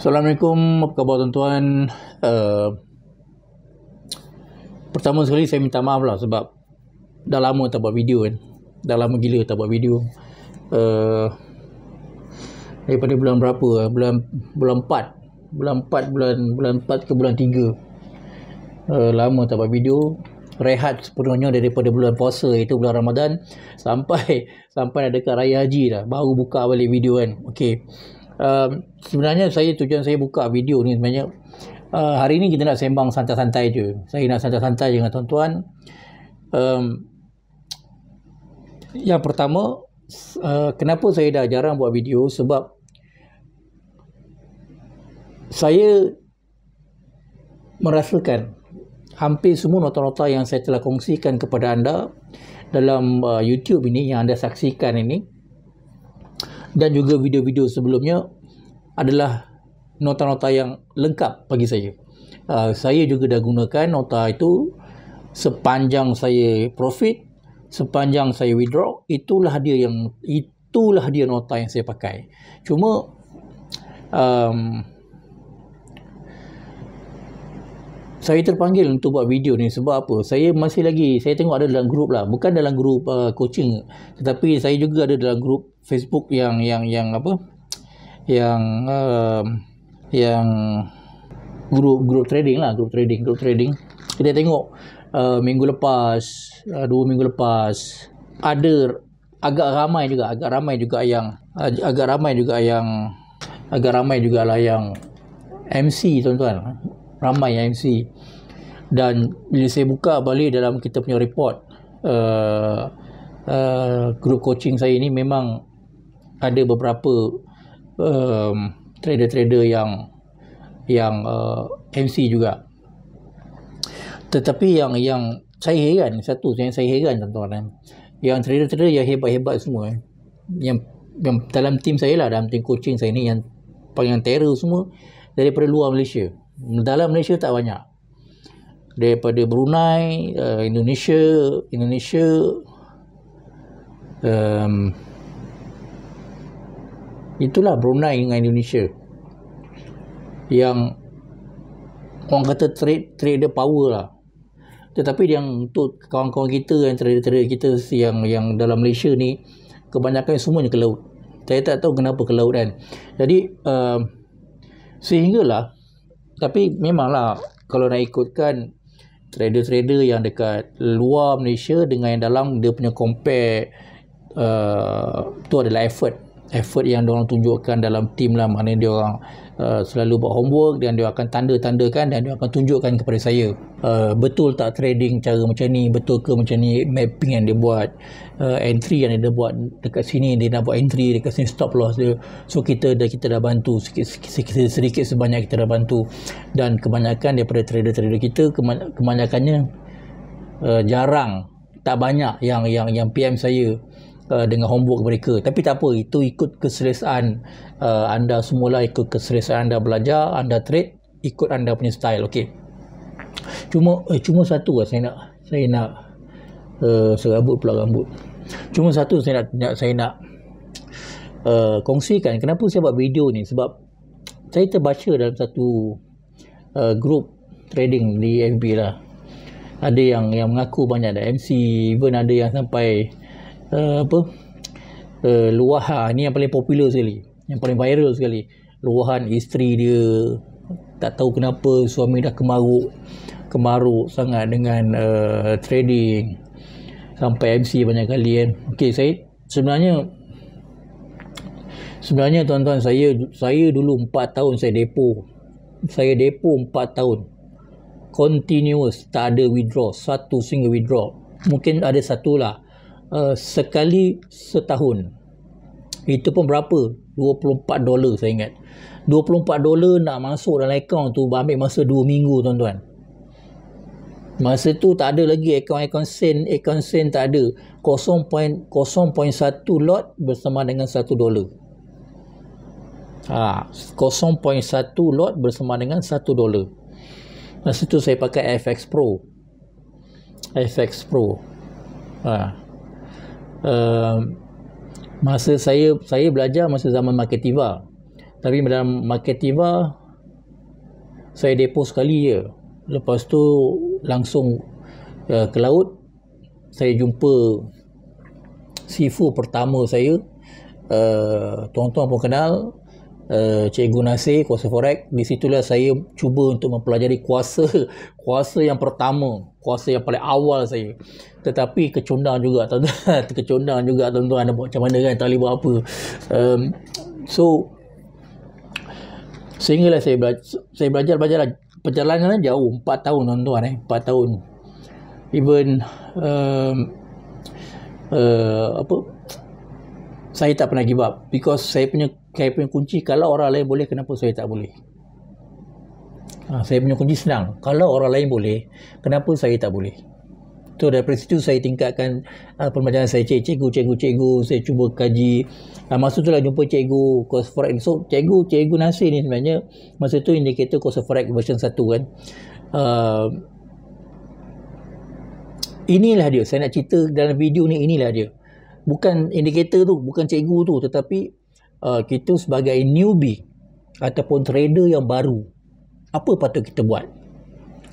Assalamualaikum, apa khabar tuan-tuan? Pertama sekali saya minta maaf lah sebab dah lama tak buat video kan. Dah lama gila tak buat video. Daripada bulan berapa? Bulan 4. Bulan 4 ke bulan 3. Lama tak buat video. Rehat sepenuhnya daripada bulan puasa, itu bulan Ramadan, sampai dah dekat Raya Haji dah baru buka balik video kan. Okey. Sebenarnya tujuan saya buka video ni sebenarnya hari ni kita nak sembang santai-santai je. Saya nak santai-santai dengan tuan-tuan. Yang pertama, kenapa saya dah jarang buat video, sebab saya merasakan hampir semua nota-nota yang saya telah kongsikan kepada anda dalam YouTube ini, yang anda saksikan ini, dan juga video-video sebelumnya, adalah nota-nota yang lengkap bagi saya. Saya juga dah gunakan nota itu sepanjang saya profit, sepanjang saya withdraw. Itulah dia nota yang saya pakai. Cuma saya terpanggil untuk buat video ni sebab apa? Saya tengok ada dalam grup lah, bukan dalam grup coaching, tetapi saya juga ada dalam grup Facebook yang grup trading lah, grup trading. Kita tengok minggu lepas, 2 minggu lepas, ada agak ramai juga yang MC tuan-tuan. Ramai yang MC. Dan bila saya buka balik dalam kita punya report, grup coaching saya ni memang ada beberapa trader-trader yang MC juga. Tetapi yang saya heran, tuan-tuan, yang trader-trader yang hebat-hebat semua, yang dalam tim saya lah, dalam tim coaching saya ni, yang paling terror semua daripada luar Malaysia. Dalam Malaysia tak banyak. Daripada Brunei, Indonesia, itulah Brunei dengan Indonesia yang orang kata trader power lah. Tetapi yang untuk kawan-kawan kita, yang trader-trader kita yang dalam Malaysia ni, kebanyakan semuanya ke laut. Saya tak tahu kenapa ke laut kan. Jadi sehinggalah, tapi memanglah kalau nak ikutkan trader-trader yang dekat luar Malaysia dengan yang dalam, dia punya compare, tu adalah effort yang diorang tunjukkan dalam tim lah. Maknanya diorang selalu buat homework, dan dia akan tanda-tandakan, dan dia akan tunjukkan kepada saya betul tak trading cara macam ni, betul ke macam ni mapping yang dia buat, entry yang dia buat dekat sini, dia nak buat entry dekat sini, stop loss dia. So kita dah bantu sedikit sebanyak, kita dah bantu. Dan kebanyakan daripada trader-trader kita, kebanyakannya jarang, tak banyak yang PM saya dengan homework mereka. Tapi tak apa, itu ikut keselesaan anda semualah, ikut keselesaan anda belajar, anda trade, ikut anda punya style. Okey. Cuma satu lah saya nak serabut pula rambut. Cuma satu saya nak kongsikan kenapa saya buat video ni. Sebab saya terbaca dalam satu grup trading di FB lah, ada yang mengaku banyak ada MC, even ada yang sampai luahan ni yang paling popular sekali, yang paling viral sekali, luahan isteri dia tak tahu kenapa suami dah kemaruk sangat dengan trading, sampai MC banyak kali kan. Okey, saya sebenarnya tuan-tuan, saya dulu 4 tahun saya depo 4 tahun continuous, tak ada withdraw, satu single withdraw. Mungkin ada satu lah, sekali setahun. Itu pun berapa? $24 saya ingat. $24 nak masuk dalam akaun tu ambil masa 2 minggu tuan-tuan. Masa tu tak ada lagi akaun sen tak ada. 0.1 lot bersama dengan $1. 0.1 lot bersama dengan $1. Masa tu saya pakai FX Pro. Masa saya belajar masa zaman Marketiva. Tapi dalam Marketiva saya depo sekali je. Lepas tu langsung ke laut. Saya jumpa CFO pertama saya, tuan-tuan pun kenal, Cikgu Nasir, kuasa forex. Di situlah saya cuba untuk mempelajari kuasa yang pertama, kuasa yang paling awal saya. Tetapi kecondang juga tuan-tuan. Kecondang juga tuan-tuan, nak buat macam mana kan, tak boleh buat apa. So sehinggalah saya belajar lah. Perjalanan jauh, 4 tahun tuan-tuan, 4 tahun. Even saya tak pernah give up, because saya punya kunci, kalau orang lain boleh, kenapa saya tak boleh? Saya punya kunci senang, kalau orang lain boleh, kenapa saya tak boleh? So daripada situ saya tingkatkan pembelajaran saya. Cikgu saya cuba kaji. Masa tu lah jumpa cikgu course forex. So cikgu Nasir ni sebenarnya masa tu indikator course forex version 1 kan. Inilah dia, saya nak cerita dalam video ni, inilah dia. Bukan indikator tu, bukan cikgu tu, tetapi kita sebagai newbie ataupun trader yang baru, apa patut kita buat?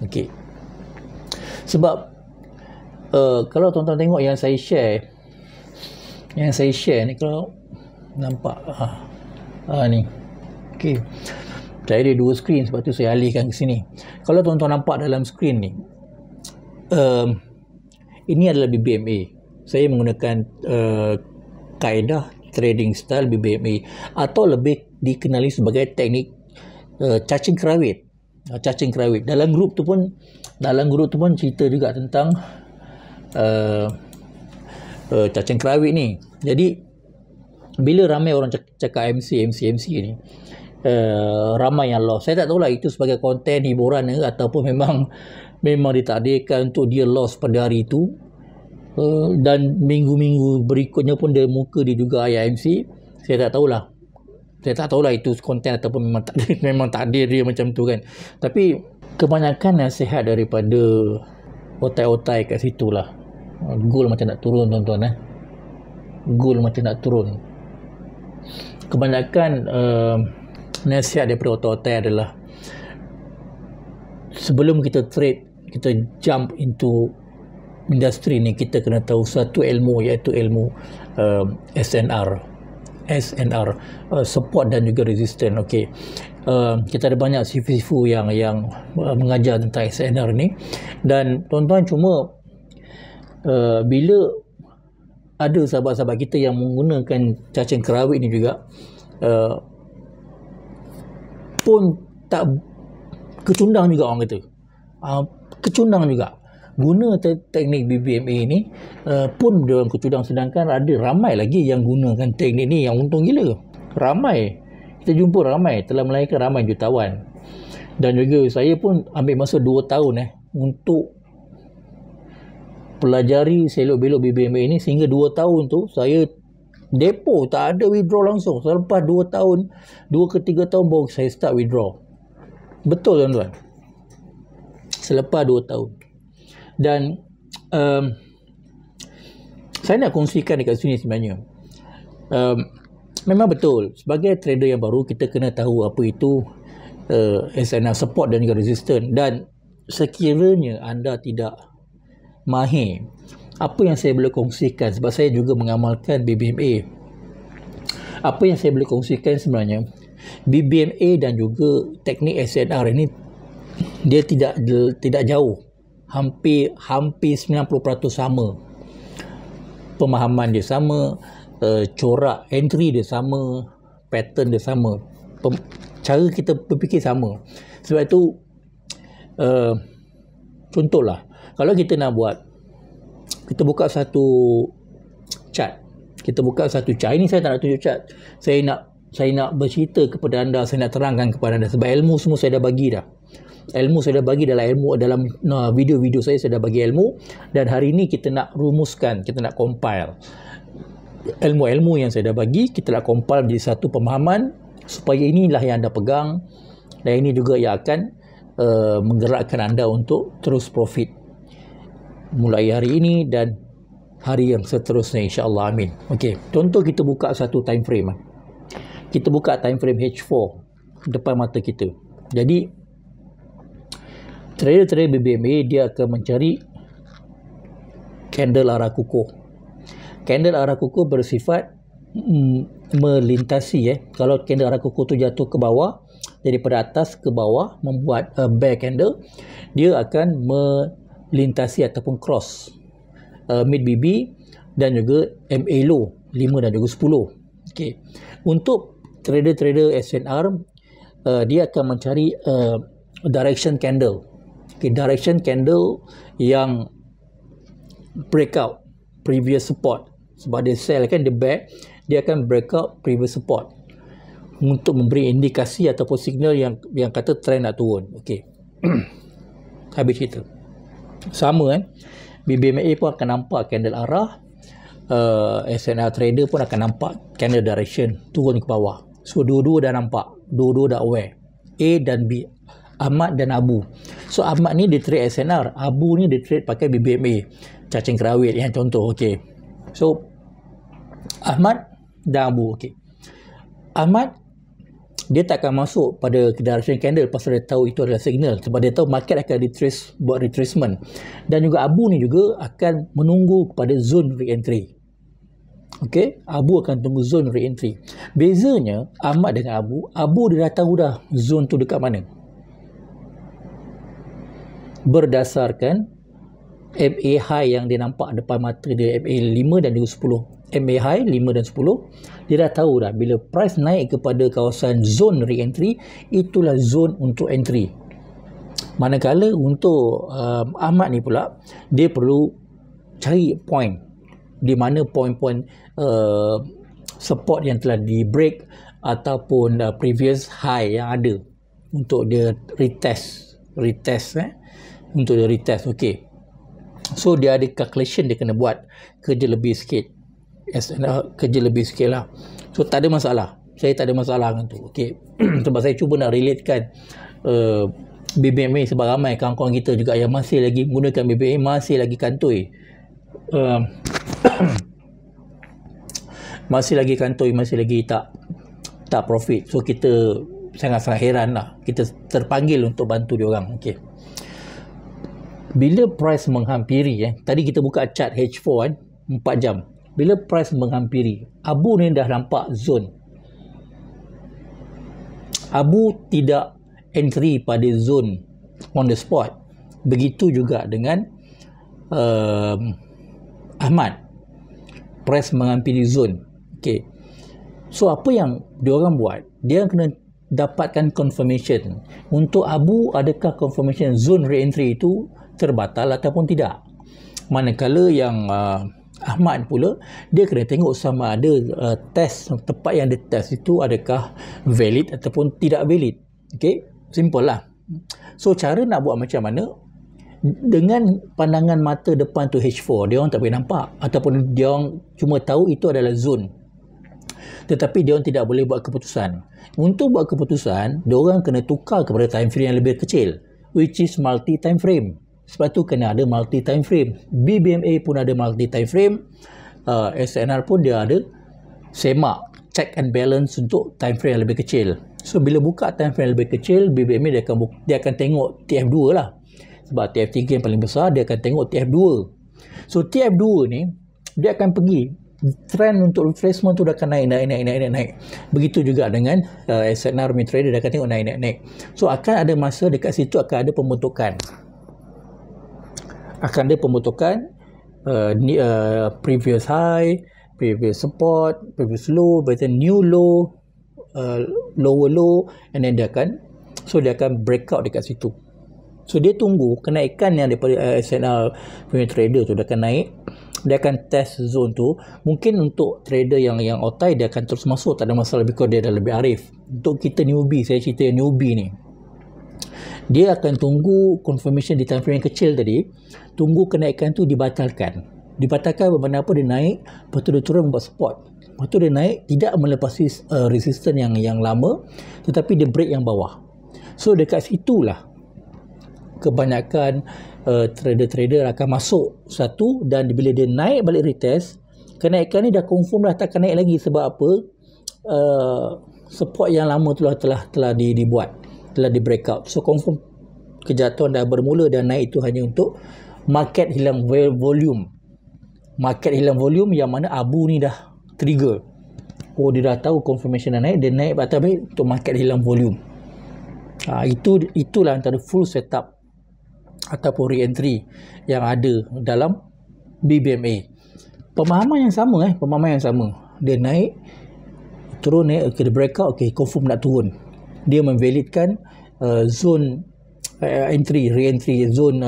Okey. Sebab kalau tuan-tuan tengok yang saya share ni, kalau nampak ni. Okey. Saya ada 2 skrin, sebab tu saya alihkan ke sini. Kalau tuan-tuan nampak dalam skrin ni, ini adalah BBMA. Saya menggunakan kaedah trading style BBMA, atau lebih dikenali sebagai teknik cacing kerawit. Dalam grup tu pun cerita juga tentang cacing kerawit ni. Jadi bila ramai orang cakap MC ni, ramai yang lost. Saya tak tahulah itu sebagai konten hiburan ataupun memang ditakdirkan untuk dia lost pada hari itu. Dan minggu-minggu berikutnya pun dia muka dia juga IMC. Saya tak tahulah itu konten ataupun memang takdir dia macam tu kan. Tapi kebanyakan nasihat daripada otai-otai kat situ lah. Goal macam nak turun tuan-tuan. Goal macam nak turun. Kebanyakan nasihat daripada otai-otai adalah, sebelum kita trade, kita jump into industri ni, kita kena tahu satu ilmu, iaitu ilmu SNR, support dan juga resistance. Okey. Kita ada banyak sifu yang mengajar tentang SNR ni, dan tuan-tuan cuma bila ada sahabat-sahabat kita yang menggunakan cacing kerawit ni juga, pun tak kecundang juga, orang kata kecundang juga guna teknik BBMA ni, pun dalam kecundang. Sedangkan ada ramai lagi yang gunakan teknik ni yang untung gila. Ramai, kita jumpa ramai, telah melahirkan ramai jutawan. Dan juga saya pun ambil masa 2 tahun untuk pelajari selok-belok BBMA ni, sehingga 2 tahun tu saya depo, tak ada withdraw langsung. Selepas 2 tahun, 2 ke 3 tahun baru saya start withdraw. Betul tuan-tuan, selepas 2 tahun. Dan saya nak kongsikan dekat sini sebenarnya, memang betul, sebagai trader yang baru, kita kena tahu apa itu SNR, support dan juga resistance. Dan sekiranya anda tidak mahir, apa yang saya boleh kongsikan, sebab saya juga mengamalkan BBMA, apa yang saya boleh kongsikan sebenarnya, BBMA dan juga teknik SNR ini, dia tidak jauh, hampir 90% sama. Pemahaman dia sama, corak entry dia sama, pattern dia sama, cara kita berfikir sama. Sebab itu contohlah, kalau kita nak buat, kita buka satu chart, ini saya tak nak tunjuk chart, saya nak bercerita kepada anda, saya nak terangkan kepada anda, sebab ilmu semua saya dah bagi dah. Dalam video-video saya dah bagi ilmu, dan hari ini kita nak rumuskan, kita nak compile ilmu-ilmu yang saya dah bagi, kita nak compile menjadi satu pemahaman, supaya inilah yang anda pegang, dan ini juga yang akan menggerakkan anda untuk terus profit mulai hari ini dan hari yang seterusnya, insya-Allah. Amin. Okey, contoh kita buka satu time frame. kita buka time frame H4 depan mata kita. Jadi trader-trader BBMA dia akan mencari candle arah kukuh. Candle arah kukuh bersifat melintasi. Kalau candle arah kukuh tu jatuh ke bawah, daripada atas ke bawah membuat bear candle, dia akan melintasi ataupun cross mid BB dan juga MA low 5 dan juga 10. Okey. Untuk trader-trader SNR, dia akan mencari direction candle. Okay, direction candle yang breakout previous support. Sebab dia sell kan, dia bear, dia akan breakout previous support untuk memberi indikasi ataupun signal yang kata trend nak turun. Okey. Habis cerita. Sama BBMA pun akan nampak candle arah, SNR trader pun akan nampak candle direction turun ke bawah. So dua-dua dah nampak, dua-dua dah aware. A dan B, Ahmad dan Abu. So Ahmad ni dia trade SNR, Abu ni dia trade pakai BBMA, cacing kerawit yang contoh. Okey. So Ahmad dan Abu. Okey. Ahmad dia tak akan masuk pada direction candle pasal dia tahu itu adalah signal, sebab dia tahu market akan buat retracement. Dan juga Abu ni juga akan menunggu kepada zone re-entry. Okey, Abu akan tunggu zone re-entry. Bezanya Ahmad dengan Abu dia dah tahu dah zone tu dekat mana. Berdasarkan MA high yang dia nampak depan mata dia, MA 5 dan juga 10. MA high 5 dan 10, dia dah tahu dah bila price naik kepada kawasan zone re-entry, itulah zone untuk entry. Manakala untuk Ahmad ni pula, dia perlu cari point di mana point-point support yang telah di break ataupun previous high yang ada untuk dia retest untuk dia retest. Okey. So dia ada calculation dia kena buat, kerja lebih sikit. Kerja lebih sikit lah. So tak ada masalah, saya tak ada masalah dengan tu. Okey. Sebab saya cuba nak relatekan BBMA, sebab ramai kawan-kawan kita juga yang masih lagi menggunakan BBMA, masih lagi kantoi. Masih lagi kantoi, masih lagi tak profit. So kita sangat-sangat heran lah, kita terpanggil untuk bantu dia orang. Okey. Bila price menghampiri, tadi kita buka chart H4 4 jam. Bila price menghampiri, Abu ni dah nampak zone. Abu tidak entry pada zone on the spot. Begitu juga dengan Ahmad. Price menghampiri zone. Okay. So apa yang diorang buat, dia kena dapatkan confirmation. Untuk Abu, adakah confirmation zone re-entry itu terbatal ataupun tidak. Manakala yang Ahmad pula, dia kena tengok sama ada test tempat yang dia test itu adakah valid ataupun tidak valid. Okey, simple lah. So cara nak buat macam mana, dengan pandangan mata depan tu H4, dia orang tak boleh nampak ataupun dia orang cuma tahu itu adalah zone, tetapi dia orang tidak boleh buat keputusan. Untuk buat keputusan, dia orang kena tukar kepada time frame yang lebih kecil, which is multi time frame. Sebab tu kena ada multi time frame. BBMA pun ada multi time frame, SNR pun dia ada semak, check and balance untuk time frame yang lebih kecil. So bila buka time frame yang lebih kecil, BBMA dia akan tengok TF2 lah. Sebab TF3 yang paling besar, dia akan tengok TF2. So TF2 ni dia akan pergi, trend untuk retracement tu dah akan naik. Begitu juga dengan SNR mid trader, dia akan tengok naik. So akan ada masa dekat situ akan ada pembentukan. Previous high, previous support, previous low, berarti new low, lower low, and then dia akan breakout dekat situ. So dia tunggu kenaikan yang daripada SNR punya trader tu dia akan naik, dia akan test zone tu. Mungkin untuk trader yang otai, dia akan terus masuk, tak ada masalah, because dia dah lebih arif. Untuk kita newbie, saya cerita yang newbie ni, dia akan tunggu confirmation di time frame yang kecil tadi, tunggu kenaikan tu dibatalkan bermakna apa, dia naik, lepas tu dia turun membuat support, lepas tu dia naik, tidak melepasi resistance yang lama, tetapi dia break yang bawah. So dekat situlah kebanyakan trader-trader akan masuk satu, dan bila dia naik balik retest, kenaikan ni dah confirm dah tak akan naik lagi. Sebab apa? support yang lama telah dibuat, telah di breakout. So confirm kejatuhan dah bermula dan naik itu hanya untuk market hilang volume. Market hilang volume yang mana abu ni dah trigger. Oh, dia dah tahu confirmation dah naik, dia naik atas baik untuk market hilang volume. Itulah antara full setup ataupun re-entry yang ada dalam BBMA. Pemahaman yang sama. Dia naik, turun, naik, okay, dia breakout, okay, confirm nak turun. Dia memvalidkan zone entry, re-entry, zone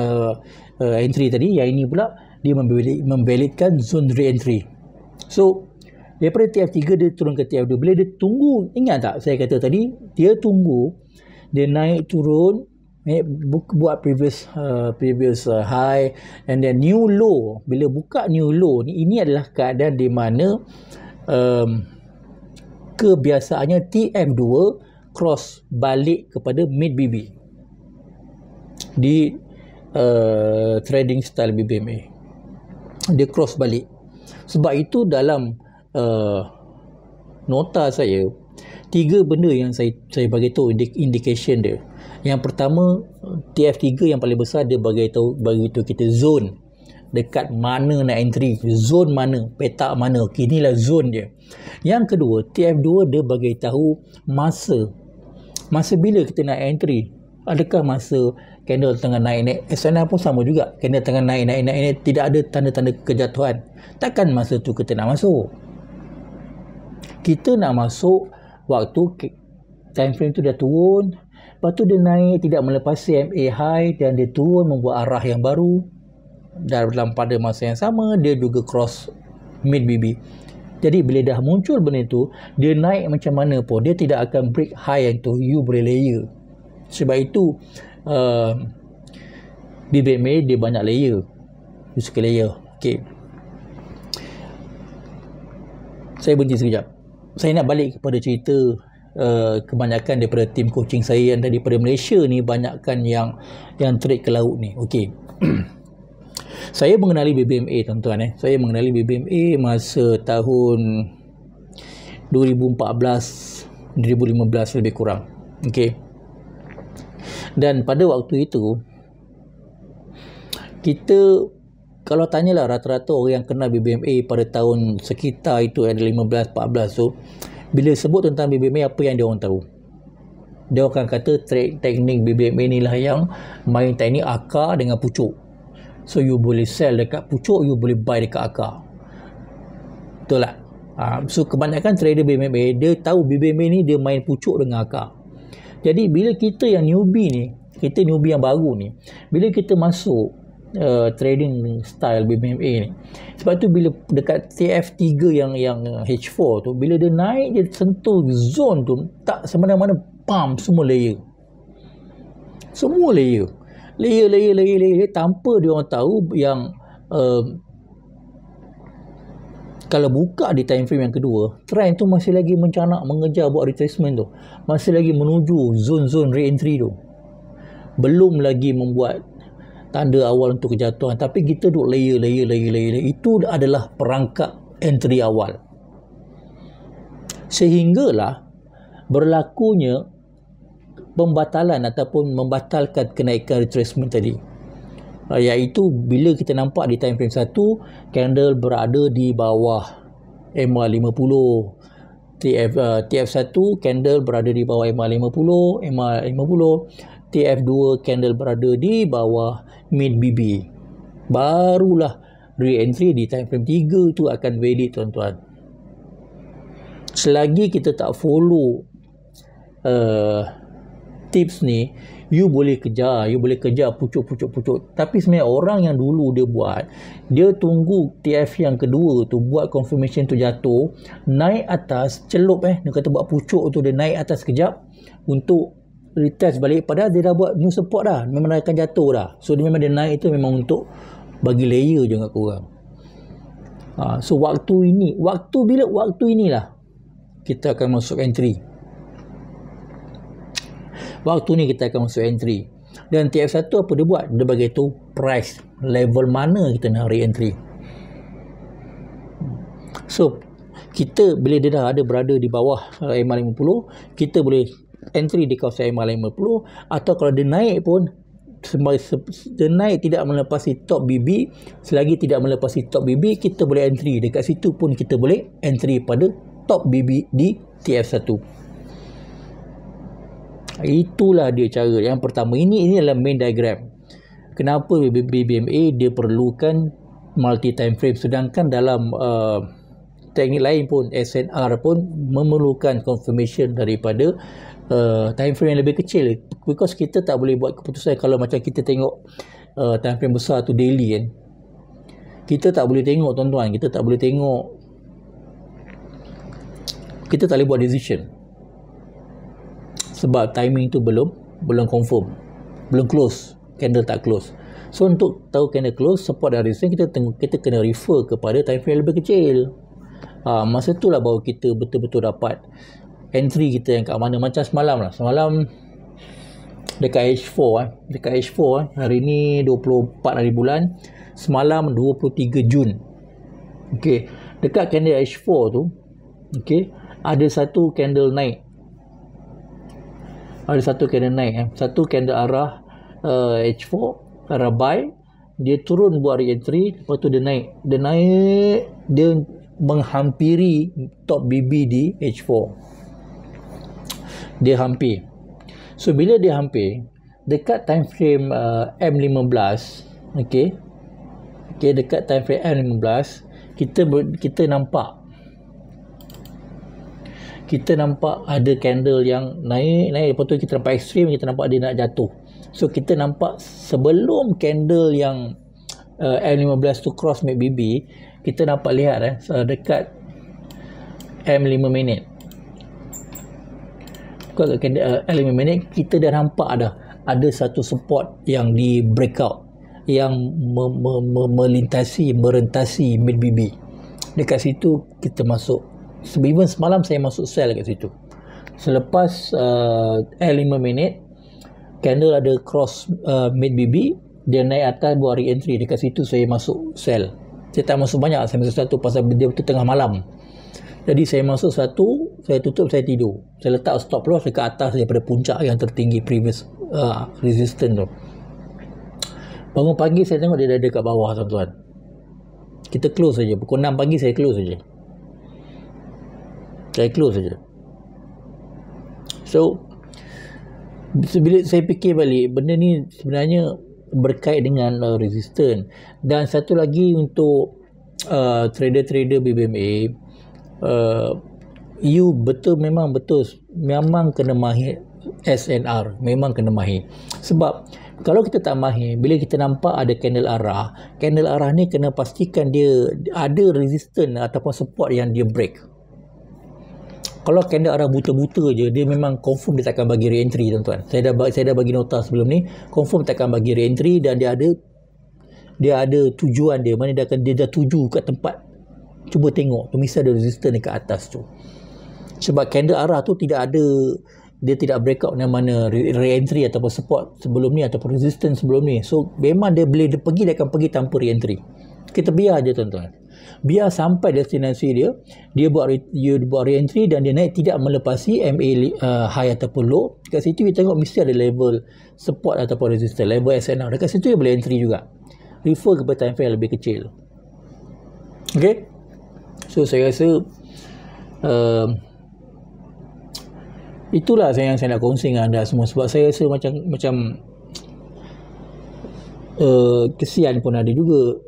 entry tadi. Yang ini pula dia memvalidkan zone re-entry. So daripada TF3 dia turun ke TF2. Bila dia tunggu, ingat tak saya kata tadi, dia tunggu, dia naik turun, buat previous high and then new low. Bila buka new low ni, ini adalah keadaan di mana kebiasaannya TF2 cross balik kepada mid BB di trading style BBMA. Dia cross balik. Sebab itu dalam nota saya, 3 benda yang saya bagi tahu indication dia. Yang pertama, TF3 yang paling besar, dia bagi tahu kita zone dekat mana nak entry, zone mana, petak mana. Okay, inilah zone dia. Yang kedua, TF2 dia bagi tahu masa bila kita nak entry. Adakah masa candle tengah naik-naik? SNR pun sama juga, candle tengah naik, tidak ada tanda-tanda kejatuhan. Takkan masa tu kita nak masuk. Kita nak masuk waktu time frame tu dah turun, lepas tu dia naik tidak melepasi MA high dan dia turun membuat arah yang baru. Dalam pada masa yang sama dia juga cross mid BB. Jadi bila dah muncul benda tu, dia naik macam mana pun dia tidak akan break high yang tu, you boleh layer. Sebab itu BBMA dia banyak layer. Dia suka layer. Okay, saya berhenti sekejap. Saya nak balik kepada cerita kebanyakan daripada tim coaching saya yang daripada Malaysia ni, banyakkan yang trade ke laut ni. Okey. Saya mengenali BBMA tuan-tuan. Saya mengenali BBMA masa tahun 2014 2015 lebih kurang. Okey. Dan pada waktu itu kita, kalau tanyalah rata-rata orang yang kenal BBMA pada tahun sekitar itu, ada 15-14 tu, bila sebut tentang BBMA, apa yang dia orang tahu? Dia akan kata teknik BBMA ni lah yang main teknik akar dengan pucuk. So you boleh sell dekat pucuk, you boleh buy dekat akar. Betul tak? So kebanyakan trader BBMA dia tahu BBMA ni dia main pucuk dengan akar. Jadi bila kita yang newbie ni, kita newbie yang baru ni, bila kita masuk trading style BBMA ni, sebab tu bila dekat TF3 yang H4 tu, bila dia naik, dia sentuh zone tu, tak semena-mana pump, semua layer tanpa dia orang tahu yang kalau buka di time frame yang kedua, trend tu masih lagi mencanak mengejar buat retracement tu, masih lagi menuju zone-zone re-entry tu, belum lagi membuat tanda awal untuk kejatuhan, tapi kita duk layer. Itu adalah perangkap entry awal, sehinggalah berlakunya pembatalan ataupun membatalkan kenaikan retracement tadi, iaitu bila kita nampak di time frame 1 candle berada di bawah MA50, TF1 candle berada di bawah MA50, TF2 candle berada di bawah mid BB, barulah re-entry di time frame 3 tu akan valid tuan-tuan. Selagi kita tak follow tips ni, you boleh kejar pucuk. Tapi sebenarnya orang yang dulu dia buat, dia tunggu TF yang kedua tu, buat confirmation tu jatuh, naik atas, celup dia kata buat pucuk tu, dia naik atas sekejap untuk retest balik, padahal dia dah buat new support dah, memang dah akan jatuh dah. So dia memang dia naik itu memang untuk bagi layer je kat korang. So waktu inilah kita akan masuk entry. Waktu ni kita akan masuk entry. Dan TF1 apa dia buat? Dia bagi tu price, level mana kita nak re-entry. So kita bila dia dah ada berada di bawah MA50, kita boleh entry di kawasan MA50, atau kalau dia naik pun, dia naik tidak melepasi top BB, selagi tidak melepasi top BB, kita boleh entry dekat situ pun, kita boleh entry pada top BB di TF1. Itulah dia cara yang pertama. Ini adalah main diagram. Kenapa BBMA dia perlukan multi time frame, sedangkan dalam teknik lain pun, SNR pun memerlukan confirmation daripada time frame yang lebih kecil, because kita tak boleh buat keputusan. Kalau macam kita tengok time frame besar tu daily kan, kita tak boleh tengok tuan-tuan, kita tak boleh buat decision sebab timing tu belum confirm, belum close, candle tak close. So untuk tahu candle close, support dan resistance, kita kena refer kepada time frame yang lebih kecil. Masa tu lah baru kita betul-betul dapat entry kita yang kat mana. Macam semalam lah, semalam dekat H4 hari ni 24 hari bulan, semalam 23 Jun. Okey, dekat candle H4 tu, okey, ada satu candle naik, satu candle arah H4 arah buy, dia turun buat re-entry, lepas tu dia naik, dia menghampiri top BB di H4, dia hampir. So bila dia hampir dekat time frame M15, okey, dekat time frame M15, kita nampak ada candle yang naik, lepas tu kita nampak ekstrim, kita nampak dia nak jatuh. So kita nampak sebelum candle yang M15 tu cross MACD, kita dapat lihat dekat M5 minit, dekat candle M5 minit, kita dah nampak ada satu support yang di breakout, yang merentasi MACD. Dekat situ kita masuk. Even semalam saya masuk sell kat situ. Selepas L5 minit, candle ada cross mid-BB, dia naik atas buat re-entry, dekat situ saya masuk sell. Saya tak masuk banyak, saya masuk satu pasal dia betul tengah malam. Jadi saya masuk satu, saya tutup, saya tidur. Saya letak stop loss dekat atas daripada puncak yang tertinggi previous resistance tu. Bangun pagi saya tengok dia dah dekat bawah tuan-tuan. Kita close saja. Pukul 6 pagi saya close saja. So bila saya fikir balik, benda ni sebenarnya berkait dengan resistance. Dan satu lagi untuk trader-trader BBMA, you memang kena mahir SNR, memang kena mahir. Sebab kalau kita tak mahir, bila kita nampak ada candle arah ni kena pastikan dia ada resistance ataupun support yang dia break. Kalau candle arah buta-buta je, dia memang confirm dia takkan bagi re-entry tuan-tuan. Saya dah bagi nota sebelum ni, confirm takkan bagi re-entry, dan dia ada tujuan dia, mana dia dah tuju kat tempat. Cuba tengok tu, mesti ada resistance dekat atas tu. Sebab candle arah tu dia tidak breakout yang mana re-entry ataupun support sebelum ni ataupun resistance sebelum ni. So memang dia akan pergi tanpa re-entry. Kita biar je tuan-tuan. Biar sampai destinasi dia buat re-entry dan dia naik tidak melepasi MA high ataupun low. Dekat situ kita tengok mesti ada level support ataupun resistance, level SNR. Dekat situ dia boleh entry juga. Refer kepada time frame yang lebih kecil. Okay. So saya rasa itulah yang saya nak kongsi dengan anda semua. Sebab saya rasa macam kesian pun ada juga.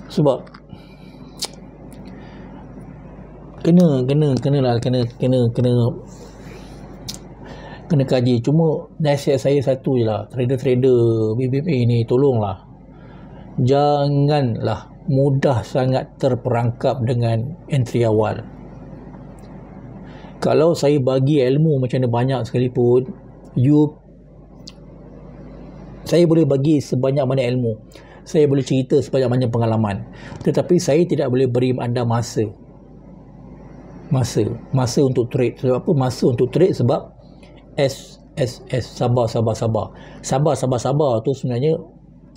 Sebab kena kaji. Cuma nasihat saya satu je lah, trader-trader BBMA ni, tolonglah janganlah mudah sangat terperangkap dengan entry awal. Kalau saya bagi ilmu macam mana banyak sekalipun, saya boleh bagi sebanyak mana ilmu, saya boleh cerita sebanyak mana pengalaman, tetapi saya tidak boleh beri anda masa. Masa untuk trade. Sebab apa? Masa untuk trade sebab sabar tu sebenarnya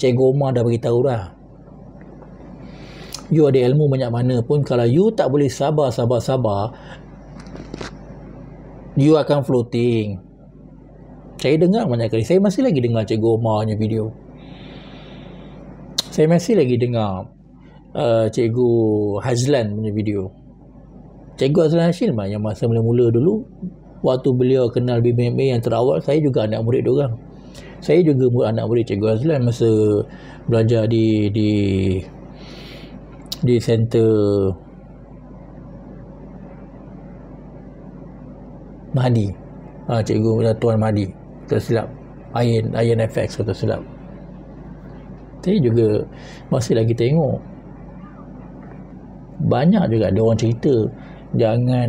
Cikgu Omar dah beritahu dah. You ada ilmu banyak mana pun, kalau you tak boleh sabar, you akan floating. Saya dengar banyak kali. Saya masih lagi dengar Cikgu Omar punya video. Saya masih lagi dengar Cikgu Hazlan punya video. Cikgu Hazlan Hashim yang masa mula-mula dulu, waktu beliau kenal BBMA yang terawal, saya juga anak murid diorang. Saya juga anak murid Cikgu Hazlan masa belajar di center Mahdi. Cikgu Tuan Mahdi, tak silap. Iron FX atau silap. Saya juga masih lagi tengok. Banyak juga dia orang cerita, jangan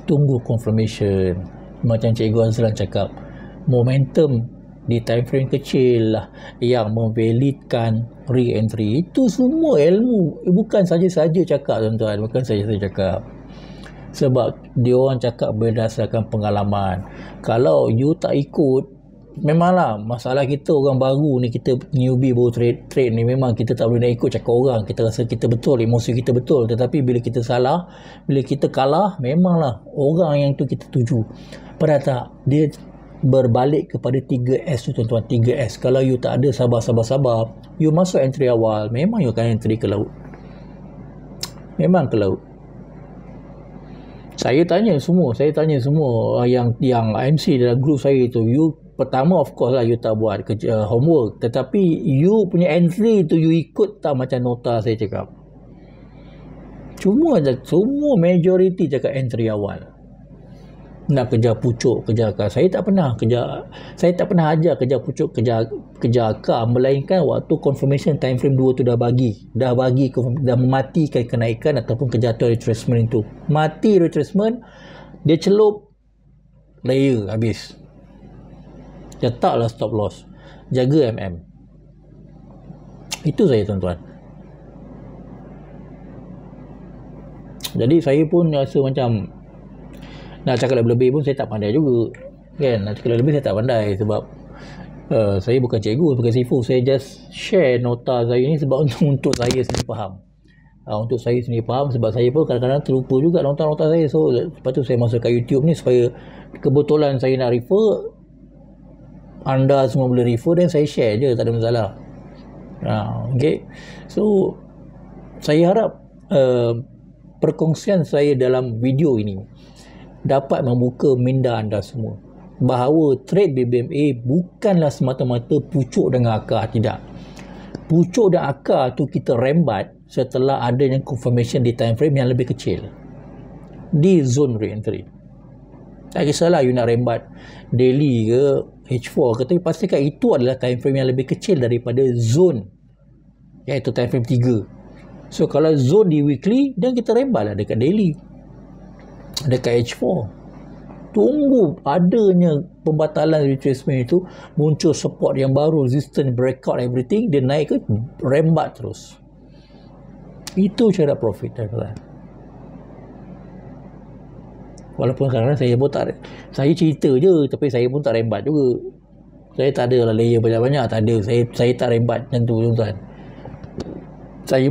tunggu confirmation. Macam Cikgu Azlan cakap, momentum di time frame kecil lah yang memvalidkan re-entry. Itu semua ilmu, bukan saja-saja cakap tuan-tuan, bukan saja-saja cakap. Sebab dia orang cakap berdasarkan pengalaman. Kalau you tak ikut, memanglah masalah kita orang baru ni, kita newbie baru trade ni, memang kita tak boleh nak ikut cakap orang. Kita rasa kita betul, emosi kita betul, tetapi bila kita salah, bila kita kalah, memanglah orang yang tu kita tuju. Padahal tak, dia berbalik kepada 3S tu tuan-tuan. 3S, kalau you tak ada sabar, you masuk entry awal, memang you akan entry ke laut. Memang ke laut. Saya tanya semua yang MC dalam group saya tu, you pertama of course lah you tak buat kerja homework, tetapi you punya entry tu you ikut tak macam nota saya cakap. Semua majority cakap entry awal. Nak kejar pucuk, kejar akar. Saya tak pernah ajar kejar pucuk, kejar akar, melainkan waktu confirmation time frame 2 tu dah mematikan kenaikan ataupun kejatuhan retracement itu. Mati retracement, dia celup layer habis. Letaklah stop loss, jaga MM. Itu saya tuan-tuan. Jadi saya pun rasa macam nak cakap lebih-lebih pun saya tak pandai juga kan. Nak cakap lebih saya tak pandai sebab saya bukan cikgu, bukan sifu. Saya just share nota saya ni sebab untuk saya sendiri faham. Untuk saya sendiri faham, sebab saya pun kadang-kadang terlupa juga nota-nota saya. So lepas tu saya masuk kat YouTube ni supaya kebetulan saya nak refer, anda semua boleh refer dan saya share je, tak ada masalah. Okay. So saya harap perkongsian saya dalam video ini dapat membuka minda anda semua bahawa trade BBMA bukanlah semata-mata pucuk dengan akar. Tidak. Pucuk dan akar tu kita rembat setelah adanya confirmation di time frame yang lebih kecil di zone re-entry. Tak kisahlah you nak rembat daily ke H4 ke, tapi pastikan itu adalah time frame yang lebih kecil daripada zone, iaitu time frame 3. So kalau zone di weekly, dan kita rembat lah dekat daily, dekat H4. Tunggu adanya pembatalan retracement itu, muncul support yang baru, resistance, breakout, everything, dia naik ke, rembat terus. Itu cara profit tuan-tuan. Walaupun kadang-kadang saya pun tak, saya cerita je, tapi saya pun tak rembat juga. Saya tak ada lah layer banyak-banyak, tak ada. Saya tak rembat macam tu tuan-tuan. Saya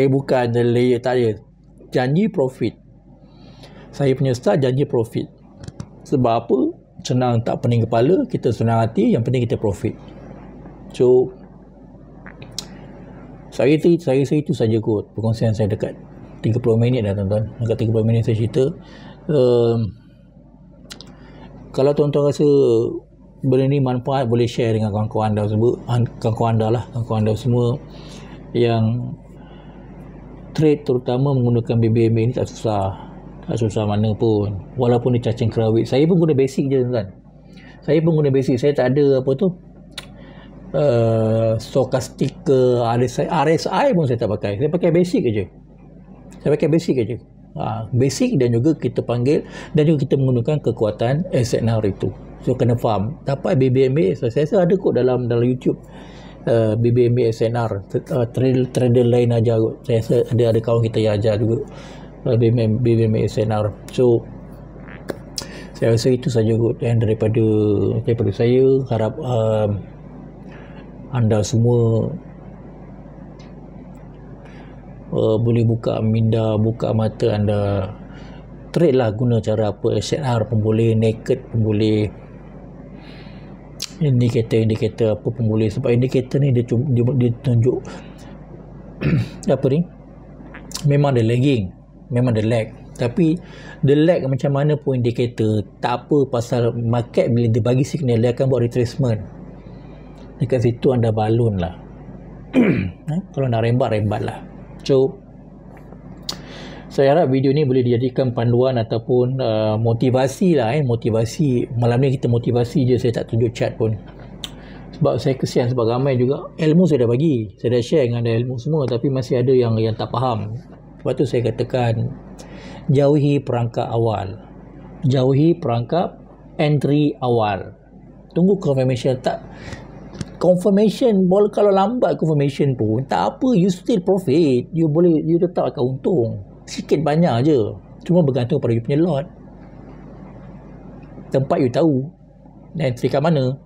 bukan layer, tak ada. Janji profit. Saya punya start janji profit. Sebab apa? Senang tak pening kepala, kita senang hati, yang penting kita profit. So saya itu saja kot perkongsian saya dekat 30 minit dah tuan-tuan. Dekat 30 minit saya cerita. Kalau tuan-tuan rasa benda ni manfaat, boleh share dengan kawan-kawan anda semua, kawan-kawan anda semua yang trade terutama menggunakan BBMA ni. Tak susah mana pun, walaupun dia cacing kerawit. Saya pun guna basic je tuan-tuan. Saya pun guna basic. Saya tak ada apa tu stochastic ke RSI pun saya tak pakai. Saya pakai basic aja. Basic, dan juga kita panggil, dan juga kita menggunakan kekuatan SNR itu. So kena faham. Dapat BBMA, saya rasa ada kot dalam YouTube. BBMB SNR, trader lain ajar kot. Saya rasa ada kawan kita yang ajar juga BBMB SNR. So saya rasa itu saja kot, dan daripada saya harap anda semua boleh buka minda, buka mata anda. Trade lah, guna cara apa, SNR pun boleh, naked pun boleh, indikator apa pun boleh. Sebab indikator ni dia tunjuk apa ni, memang ada lagging, memang ada lag, tapi the lag macam mana pun indikator tak apa, pasal market bila dia bagi signal dia akan buat retracement. Dekat situ anda balun lah. Kalau nak rembat lah. So saya harap video ni boleh dijadikan panduan ataupun motivasi lah, motivasi. Malam ni kita motivasi je, saya tak tunjuk chat pun. Sebab saya kesian, sebab ramai juga ilmu saya dah bagi, saya dah share dengan ilmu semua, tapi masih ada yang tak faham. Sebab tu saya katakan, jauhi perangkap awal, jauhi perangkap entry awal. Tunggu confirmation. Tak confirmation, kalau lambat confirmation pun tak apa, you still profit, you tetap akan untung. Sikit banyak je, cuma bergantung pada you punya lot, tempat you tahu, entry kat mana,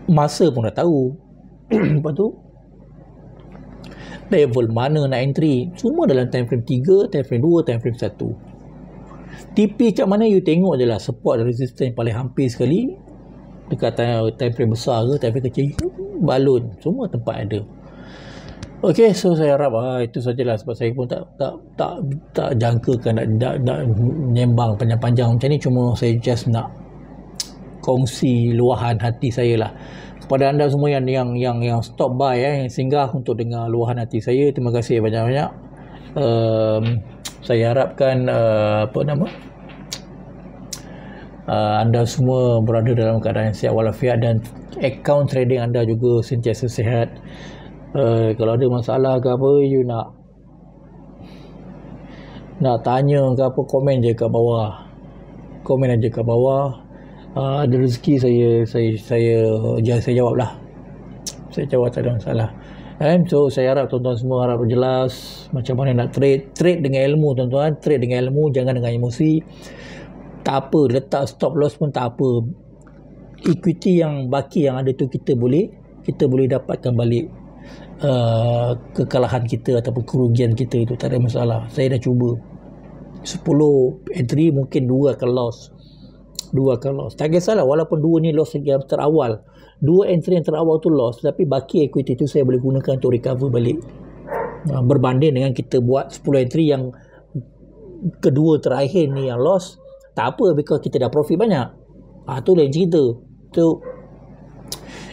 masa pun dah tahu. Lepas tu level mana nak entry, semua dalam time frame 3, time frame 2, time frame 1. TP kat mana you tengok je lah, support dan resistance paling hampir sekali dekat time frame besar ke time frame kecil, balun semua tempat ada. Okey, so saya harap itu sajalah, sebab saya pun tak jangkakan nak menyembang panjang-panjang macam ni. Cuma saya just nak kongsi luahan hati saya lah kepada anda semua yang stop by, yang singgah untuk dengar luahan hati saya. Terima kasih banyak-banyak. Saya harapkan anda semua berada dalam keadaan sihat walafiat, dan akaun trading anda juga sentiasa sihat. Kalau ada masalah ke apa, you nak tanya ke apa, komen je kat bawah, komen aja kat bawah. Ada rezeki saya jawab lah, saya jawab, tak ada masalah. So saya harap tuan-tuan semua harap jelas macam mana nak trade dengan ilmu. Tuan-tuan, trade dengan ilmu, jangan dengan emosi. Tak apa, letak stop loss pun tak apa. Equity yang baki yang ada tu kita boleh dapatkan balik kekalahan kita ataupun kerugian kita, itu tak ada masalah. Saya dah cuba 10 entry, mungkin 2 akan loss, tak kisahlah, walaupun 2 ni loss yang terawal, 2 entry yang terawal tu loss, tapi baki equity tu saya boleh gunakan untuk recover balik. Berbanding dengan kita buat 10 entry yang kedua terakhir ni yang loss, tak apa, because kita dah profit banyak. Tu lain cerita. So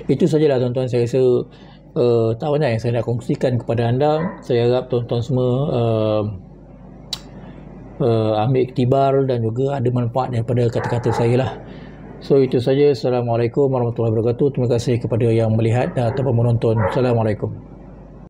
itu sajalah tuan-tuan, saya rasa tak banyak yang saya nak kongsikan kepada anda. Saya harap tuan-tuan semua ambil iktibar dan juga ada manfaat daripada kata-kata saya lah. So itu saja. Assalamualaikum warahmatullahi wabarakatuh. Terima kasih kepada yang melihat ataupun menonton. Assalamualaikum.